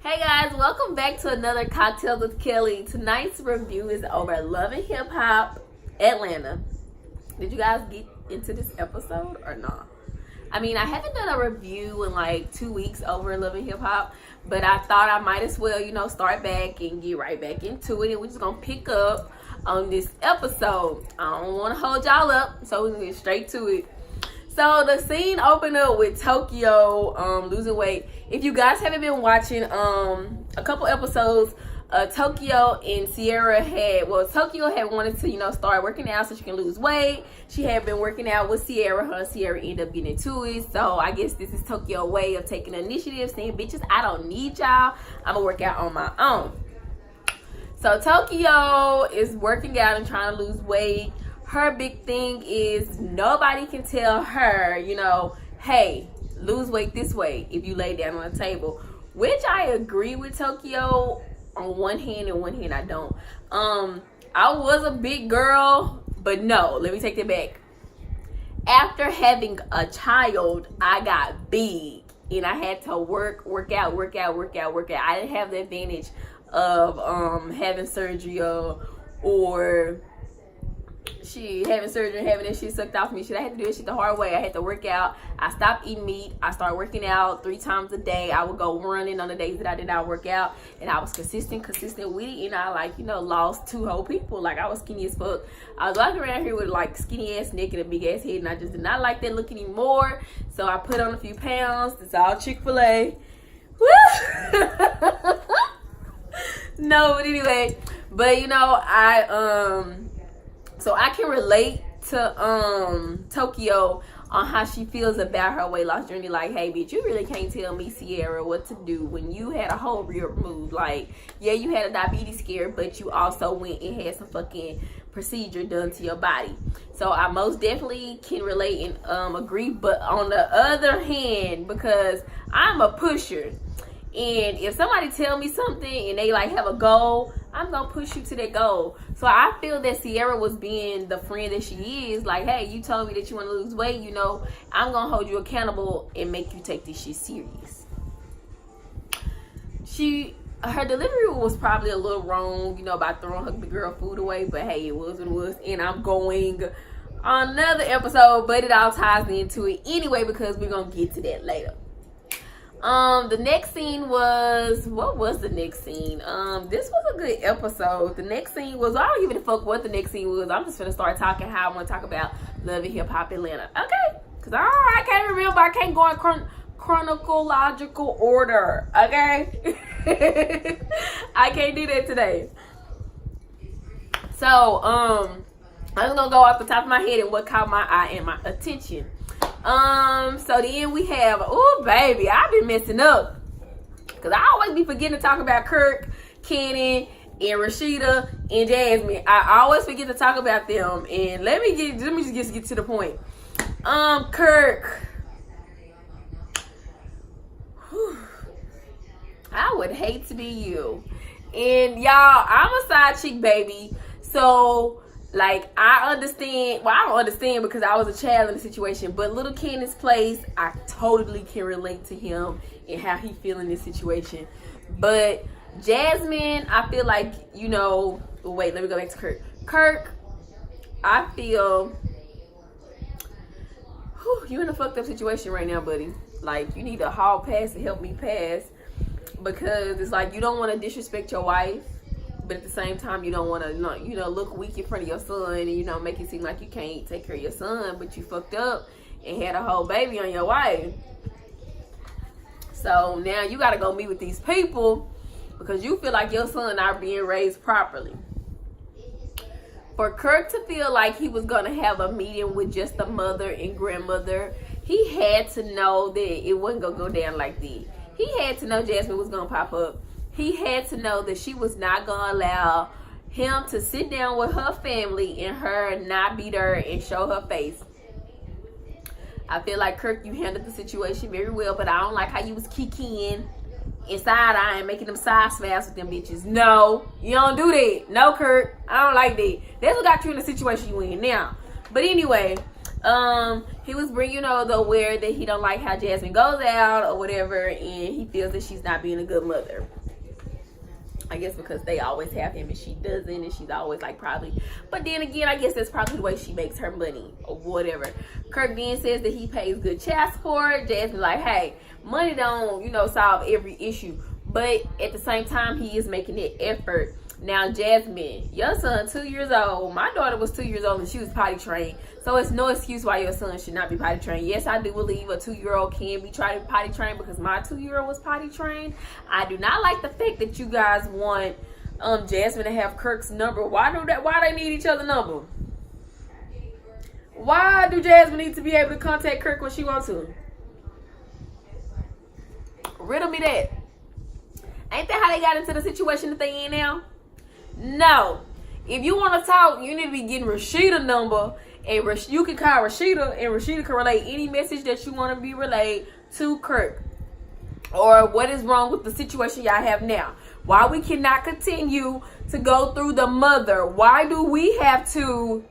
Hey guys, welcome back to another Cocktails with Kelly. Tonight's review is over Love and Hip Hop Atlanta. Did you guys get into this episode or not? I mean, I haven't done a review in like 2 weeks over Love and Hip Hop, but I thought I might as well, start back and get right back into it. And we're just gonna pick up on this episode. I don't want to hold y'all up, so we're gonna get straight to it. So the scene opened up with Tokyo losing weight. If you guys haven't been watching a couple episodes, Tokyo and Sierra Tokyo had wanted to, start working out so she can lose weight. She had been working out with Sierra. Her and Sierra ended up getting into it. So I guess this is Tokyo's way of taking initiative, saying, bitches, I don't need y'all. I'm gonna work out on my own. So Tokyo is working out and trying to lose weight. Her big thing is nobody can tell her, hey, lose weight this way if you lay down on the table. Which I agree with Tokyo on one hand, and one hand I don't. I was a big girl, but no, let me take that back. After having a child, I got big and I had to work out. I didn't have the advantage of having surgery or having surgery and having that shit sucked off me. I had to do this shit the hard way. I had to work out. I stopped eating meat. I started working out 3 times a day. I would go running on the days that I did not work out, and I was consistent with it. And I lost 2 whole people. I was skinny as fuck. I was walking around here with skinny ass neck and a big ass head, and I just did not like that look anymore. So I put on a few pounds. It's all Chick-fil-A. Woo! No, but anyway, so I can relate to Tokyo on how she feels about her weight loss journey. Hey, bitch, you really can't tell me, Sierra, what to do when you had a whole real removed. Yeah, you had a diabetes scare, but you also went and had some fucking procedure done to your body. So I most definitely can relate and agree. But on the other hand, because I'm a pusher, and if somebody tell me something and they have a goal, I'm gonna push you to that goal. So I feel that Sierra was being the friend that she is. Hey, you told me that you want to lose weight, I'm gonna hold you accountable and make you take this shit serious. Her delivery was probably a little wrong, about throwing the girl food away, but hey, it was what it was. And I'm going on another episode, but it all ties into it anyway, because we're gonna get to that later. The next scene was, what was the next scene? This was a good episode. The next scene was, I don't give a fuck what the next scene was. I'm just gonna start talking how I want to talk about Love and Hip Hop Atlanta. Okay? Because I can't remember. I can't go in chronological order. Okay? I can't do that today. So, I'm gonna go off the top of my head and what caught my eye and my attention. So then we have, oh baby, I've been messing up, because I always be forgetting to talk about Kirk, Kenny, and Rashida, and Jasmine. I always forget to talk about them, and let me just get to the point. Kirk. Whew. I would hate to be you. And y'all, I'm a side chick, baby. So I understand. Well, I don't understand because I was a child in the situation. But little Kenneth's place, I totally can relate to him and how he feel in this situation. But Jasmine, I feel wait, let me go back to Kirk. Kirk, I feel, you in a fucked up situation right now, buddy. You need a hall pass to help me pass, because it's you don't want to disrespect your wife, but at the same time, you don't want to, look weak in front of your son and, make it seem like you can't take care of your son, but you fucked up and had a whole baby on your wife. So now you got to go meet with these people because you feel like your son not being raised properly. For Kirk to feel like he was going to have a meeting with just the mother and grandmother, he had to know that it wasn't going to go down like that. He had to know Jasmine was going to pop up. He had to know that she was not going to allow him to sit down with her family and her not beat her and show her face. I feel like, Kirk, you handled the situation very well, but I don't like how you was kicking and side-eyeing, making them side smiles with them bitches. No, you don't do that. No, Kirk, I don't like that. That's what got you in the situation you in now. But anyway, He was bringing the aware that he don't like how Jasmine goes out or whatever, and he feels that she's not being a good mother. I guess because they always have him and she doesn't, and she's always like probably. But then again, I guess that's probably the way she makes her money or whatever. Kirk then says that he pays good child support. Jasmine like, hey, money don't, solve every issue. But at the same time, he is making that effort. Now, Jasmine, your son 2 years old. My daughter was 2 years old and she was potty trained. So it's no excuse why your son should not be potty trained. Yes, I do believe a 2-year-old can be tried to be potty trained because my 2-year-old was potty trained. I do not like the fact that you guys want Jasmine to have Kirk's number. Why they need each other's number? Why do Jasmine need to be able to contact Kirk when she wants to? Riddle me that. Ain't that how they got into the situation that they in now? No. If you want to talk, you need to be getting Rashida's number, and you can call Rashida, and Rashida can relay any message that you want to be relayed to Kirk. Or what is wrong with the situation y'all have now? Why we cannot continue to go through the mother? Why do we have to?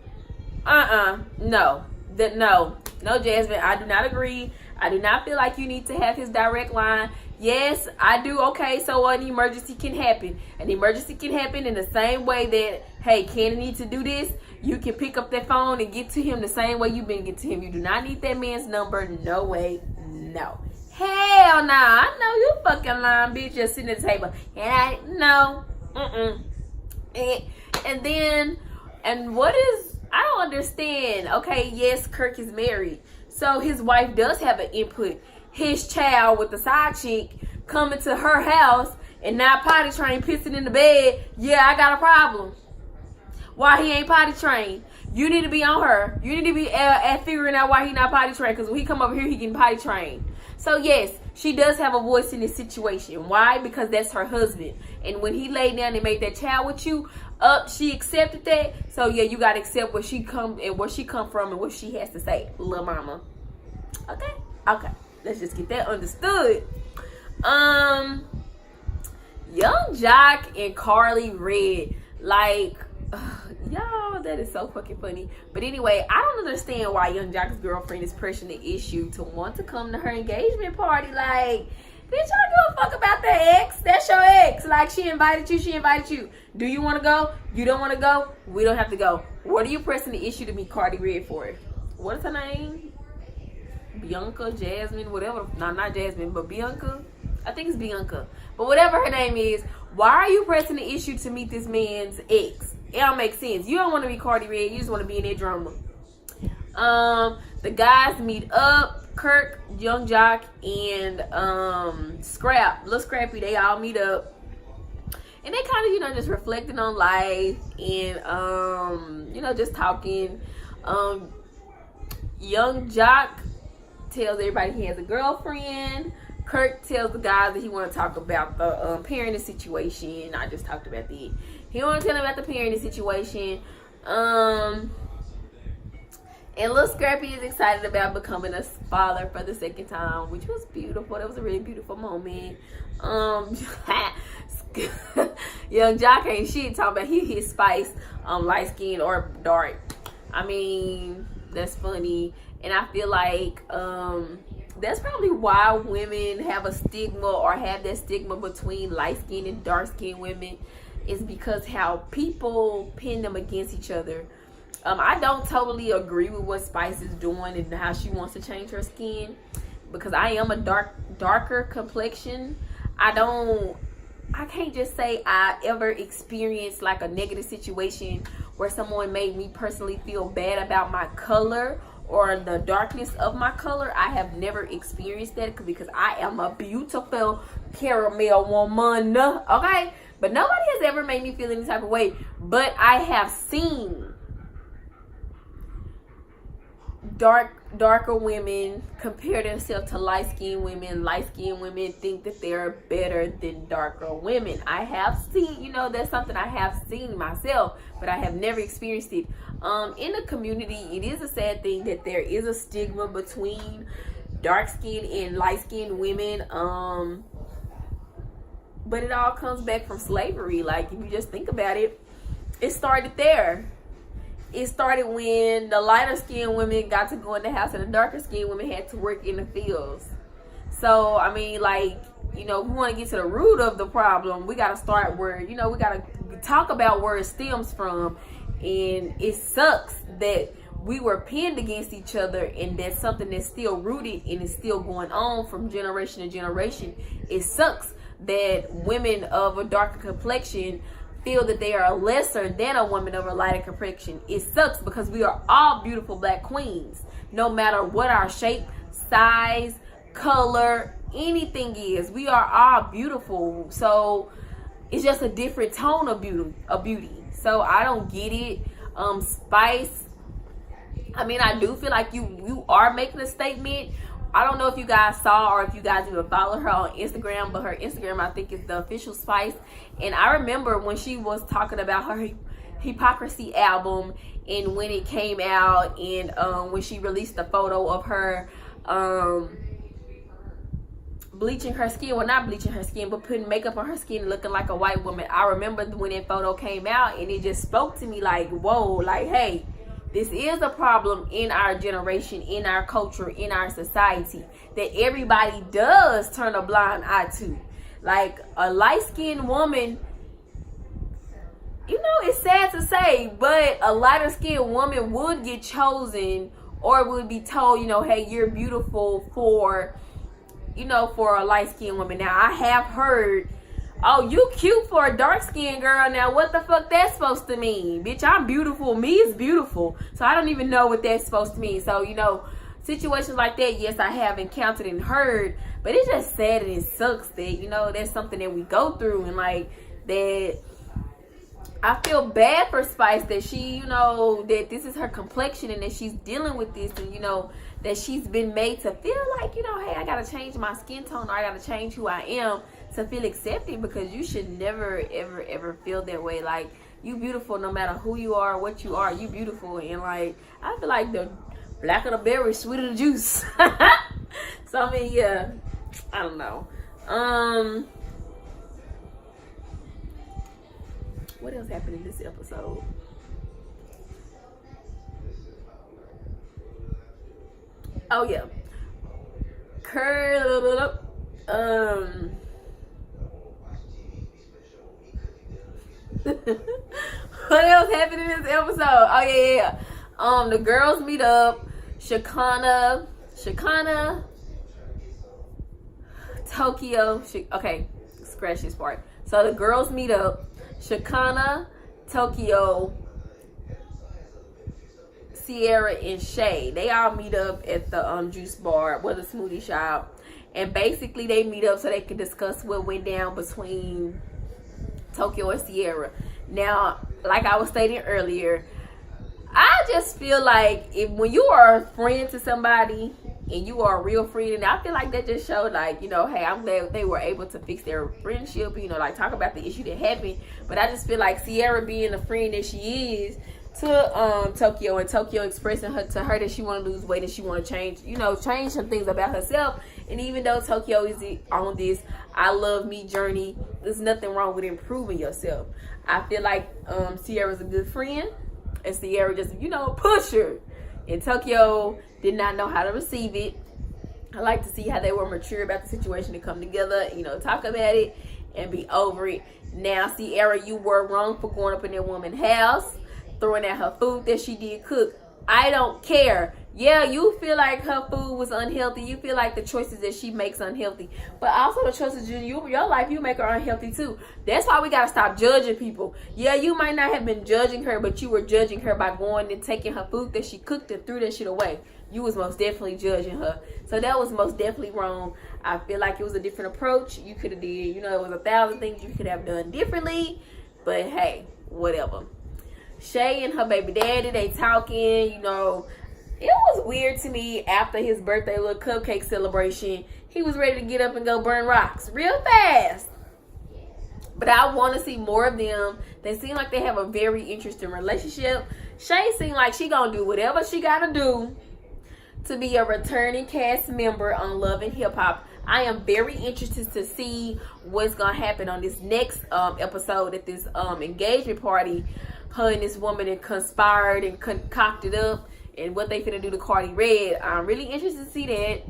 No, Jasmine, I do not agree. I do not feel like you need to have his direct line. Yes, I do. Okay, so an emergency can happen. An emergency can happen in the same way that, hey, Kenny needs to do this. You can pick up that phone and get to him the same way you've been getting to him. You do not need that man's number. No way. No. Hell no. I know you fucking lying, bitch. Just sitting at the table. No. And what is, I don't understand. Okay, yes, Kirk is married. So his wife does have an input. His child with the side chick coming to her house and not potty trained, pissing in the bed. Yeah, I got a problem. Why he ain't potty trained? You need to be on her. You need to be at figuring out why he not potty trained. Because when he come over here, he getting potty trained. So yes, she does have a voice in this situation. Why? Because that's her husband. And when he laid down and made that child with you, she accepted that. So yeah, you gotta accept where she come from and what she has to say, little mama. Okay. Let's just get that understood. Young Jock and Carly Red, like, y'all, that is so fucking funny. But anyway, I don't understand why Young Jock's girlfriend is pressing the issue to want to come to her engagement party. Like, bitch, I don't give a fuck about that ex. That's your ex. Like, she invited you. Do you want to go? You don't want to go? We don't have to go. What are you pressing the issue to be Carly Red for? What is her name? Bianca, Jasmine, whatever. No, not Jasmine, but Bianca. I think it's Bianca. But whatever her name is, why are you pressing the issue to meet this man's ex? It don't make sense. You don't want to be Cardi Red. You just want to be in that drama. The guys meet up. Kirk, Young Jock, and Little Scrappy, they all meet up. And they kind of, just reflecting on life and, just talking. Young Jock tells everybody he has a girlfriend. Kirk tells the guys that he want to talk about the parenting situation. I just talked about that. He want to tell them about the parenting situation. And Little Scrappy is excited about becoming a father for the second time, which was beautiful. That was a really beautiful moment. Young Jock ain't shit talking about he his spice, light skin or dark. I mean, that's funny. And I feel like that's probably why women have a stigma or have that stigma between light-skinned and dark-skinned women, is because how people pin them against each other. I don't totally agree with what Spice is doing and how she wants to change her skin, because I am a darker complexion. I can't just say I ever experienced like a negative situation where someone made me personally feel bad about my color or the darkness of my color. I have never experienced that because I am a beautiful caramel woman, okay? But nobody has ever made me feel any type of way. But I have seen darker women compare themselves to light-skinned women. Light-skinned women think that they're better than darker women. I have seen, that's something I have seen myself, but I have never experienced it. In the community, it is a sad thing that there is a stigma between dark-skinned and light-skinned women. But it all comes back from slavery. Like, if you just think about it, it started there. it started when the lighter skinned women got to go in the house and the darker skinned women had to work in the fields. So, I mean, like, you know, if we want to get to the root of the problem, we got to start where, you know, we got to talk about where it stems from. And it sucks that we were pinned against each other, and that's something that's still rooted and is still going on from generation to generation. It sucks that women of a darker complexion feel that they are lesser than a woman of a lighter complexion. It sucks because we are all beautiful black queens, no matter what our shape, size, color, anything is. We are all beautiful. So it's just a different tone of beauty. So I don't get it. Spice, I mean, I do feel like you are making a statement. I don't know if you guys saw or if you guys even follow her on Instagram, but her Instagram, I think, is the official Spice. And I remember when she was talking about her Hypocrisy album and when it came out, and when she released the photo of her bleaching her skin, well, not bleaching her skin, but putting makeup on her skin, looking like a white woman. I remember when that photo came out, and it just spoke to me like, whoa, like, hey, this is a problem in our generation, in our culture, in our society, that everybody does turn a blind eye to. Like, a light-skinned woman, you know, it's sad to say, but a lighter-skinned woman would get chosen or would be told, you know, hey, you're beautiful for, you know, for a light-skinned woman. Now, I have heard, oh, you cute for a dark-skinned girl. Now, what the fuck that's supposed to mean? Bitch, I'm beautiful. Me is beautiful. So, I don't even know what that's supposed to mean. So, you know, situations like that, yes, I have encountered and heard. But it's just sad and it sucks that, you know, that's something that we go through. And, like, that I feel bad for Spice that she, you know, that this is her complexion and that she's dealing with this. And, you know, that she's been made to feel like, you know, hey, I got to change my skin tone, or I got to change who I am to feel accepted, because you should never, ever, ever feel that way. Like, you beautiful no matter who you are, what you are. You beautiful. And, like, I feel like the blacker the berry, sweeter the juice. So, I mean, yeah, I don't know. What else happened in this episode? Oh, yeah. What else happened in this episode? Oh, yeah. The girls meet up. Shakana, Tokyo. Okay, scratch this part. So the girls meet up. Shakana, Tokyo, Sierra, and Shay. They all meet up at the juice bar, the smoothie shop. And basically they meet up so they can discuss what went down between Tokyo and Sierra. Now, like I was stating earlier, I just feel like when you are a friend to somebody and you are a real friend, and I feel like that just showed, like, you know, hey, I'm glad they were able to fix their friendship, you know, like talk about the issue that happened. But I just feel like Sierra being the friend that she is to Tokyo, and Tokyo expressing to her that she want to lose weight and she want to change, you know, change some things about herself. And even though Tokyo is on this I love me journey, there's nothing wrong with improving yourself. I feel like Sierra's a good friend, and Sierra just, you know, push her. And Tokyo did not know how to receive it. I like to see how they were mature about the situation and come together, you know, talk about it and be over it. Now, Sierra, you were wrong for going up in that woman's house, throwing out her food that she did cook. I don't care. Yeah, you feel like her food was unhealthy. You feel like the choices that she makes unhealthy. But also the choices in your life, you make her unhealthy too. That's why we got to stop judging people. Yeah, you might not have been judging her, but you were judging her by going and taking her food that she cooked and threw that shit away. You was most definitely judging her. So that was most definitely wrong. I feel like it was a different approach. You could have did, you know, it was 1,000 things you could have done differently. But hey, whatever. Shay and her baby daddy, they talking, you know. It was weird to me after his birthday little cupcake celebration. He was ready to get up and go burn rocks real fast. But I want to see more of them. They seem like they have a very interesting relationship. Shay seemed like she gonna do whatever she gotta do to be a returning cast member on Love and Hip Hop. I am very interested to see what's gonna happen on this next episode at this engagement party. her and this woman and conspired and concocted up, and what they finna do to Cardi Red. I'm really interested to see that.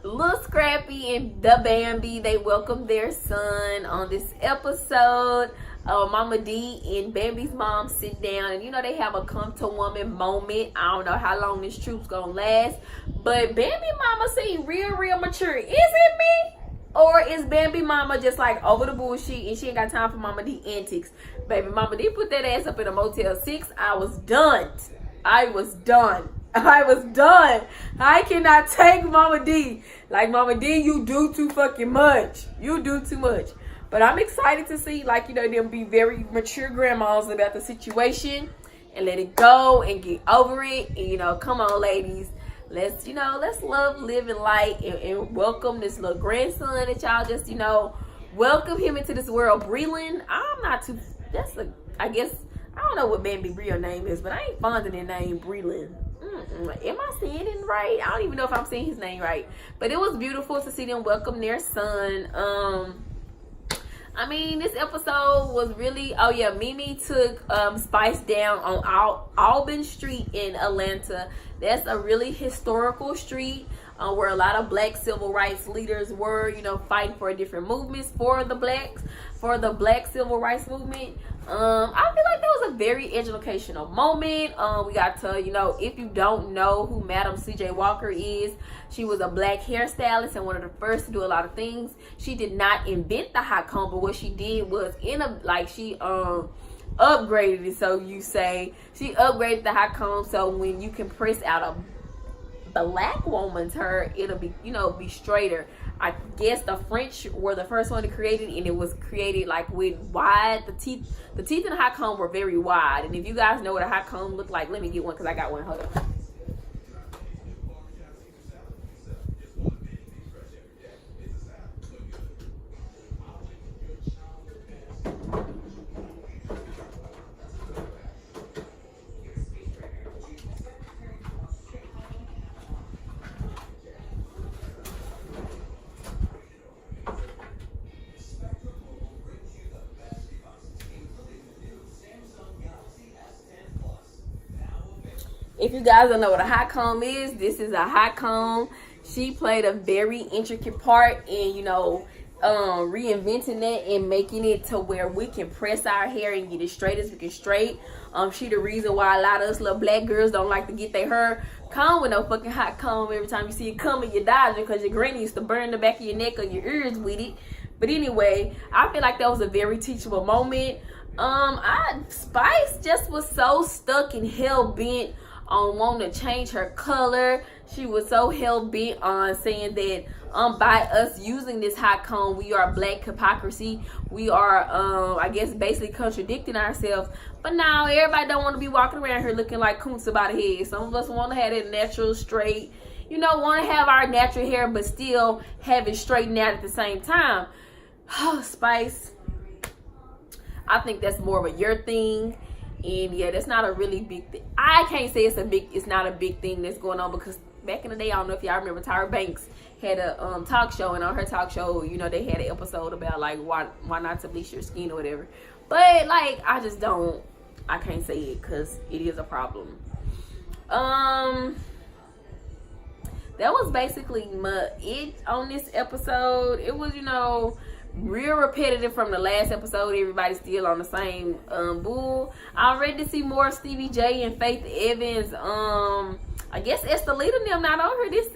Lil Scrappy and the Bambi, they welcomed their son on this episode. Mama D and Bambi's mom sit down, and you know they have a come to woman moment. I don't know how long this truth's gonna last, but Bambi mama seem real mature. Is it me? Or is Bambi mama just like over the bullshit and she ain't got time for Mama D antics? Baby mama D put that ass up in a Motel 6. I was done. I was done. I cannot take Mama D. Like, Mama D, you do too fucking much. You do too much. But I'm excited to see, like, you know, them be very mature grandmas about the situation and let it go and get over it. And, you know, come on, ladies. Let's love, live, and light, and welcome this little grandson that y'all just, you know, welcome him into this world. Breland, I guess, I don't know what Bambi's real name is, but I ain't fond of the name Breland. Am I saying it right? I don't even know if I'm saying his name right. But it was beautiful to see them welcome their son. I mean, this episode was really, oh yeah, Mimi took Spice down on Albin Street in Atlanta. That's a really historical street where a lot of black civil rights leaders were, you know, fighting for different movements for the black civil rights movement. I feel like that was a very educational moment. We got to, you know, if you don't know who Madam CJ Walker is, she was a black hairstylist and one of the first to do a lot of things. She did not invent the hot comb, but what she did was she upgraded it, so you say. She upgraded the hot comb so when you can press out a black woman's hair, it'll be, you know, be straighter. I guess the French were the first one to create it, and it was created like with wide, the teeth in the hot comb were very wide. And if you guys know what a hot comb looked like, let me get one because I got one. Hold on. If you guys don't know what a hot comb is, this is a hot comb. She played a very intricate part in, you know, reinventing that and making it to where we can press our hair and get it straight as we can straight. She the reason why a lot of us little black girls don't like to get their hair combed with no fucking hot comb. Every time you see it coming, you're dodging because your granny used to burn the back of your neck or your ears with it. But anyway, I feel like that was a very teachable moment. Spice just was so stuck and hell bent on wanting to change her color. She was so hell bent on saying that by us using this hot comb, we are black hypocrisy. We are I guess basically contradicting ourselves. But now everybody don't want to be walking around here looking like Kunta by the head. Some of us want to have it natural, straight, you know, want to have our natural hair but still have it straightened out at the same time. Oh, Spice, I think that's more of a your thing. And yeah, that's not a really big thing. I can't say it's not a big thing that's going on, because back in the day, I don't know if y'all remember, Tyra Banks had a talk show, and on her talk show, you know, they had an episode about like why not to bleach your skin or whatever. But like, I can't say it because it is a problem. That was basically it on this episode. It was, you know, real repetitive from the last episode. Everybody's still on the same bull. I'm ready to see more of Stevie J and Faith Evans. I guess Estelita and them not on her this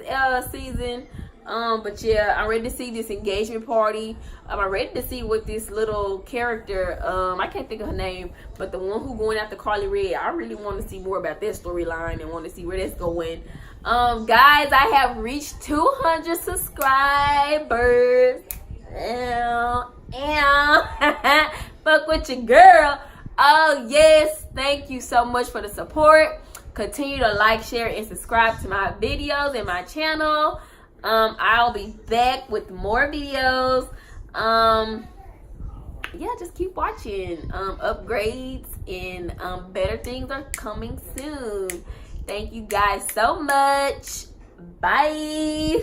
season. But yeah, I'm ready to see this engagement party. I'm ready to see what this little character, I can't think of her name, but the one who going after Carly Red, I really want to see more about that storyline and want to see where that's going. Guys, I have reached 200 subscribers. Fuck with your girl. Oh yes, thank you so much for the support. Continue to like, share, and subscribe to my videos and my channel. I'll be back with more videos. Yeah, just keep watching. Upgrades and better things are coming soon. Thank you guys so much. Bye.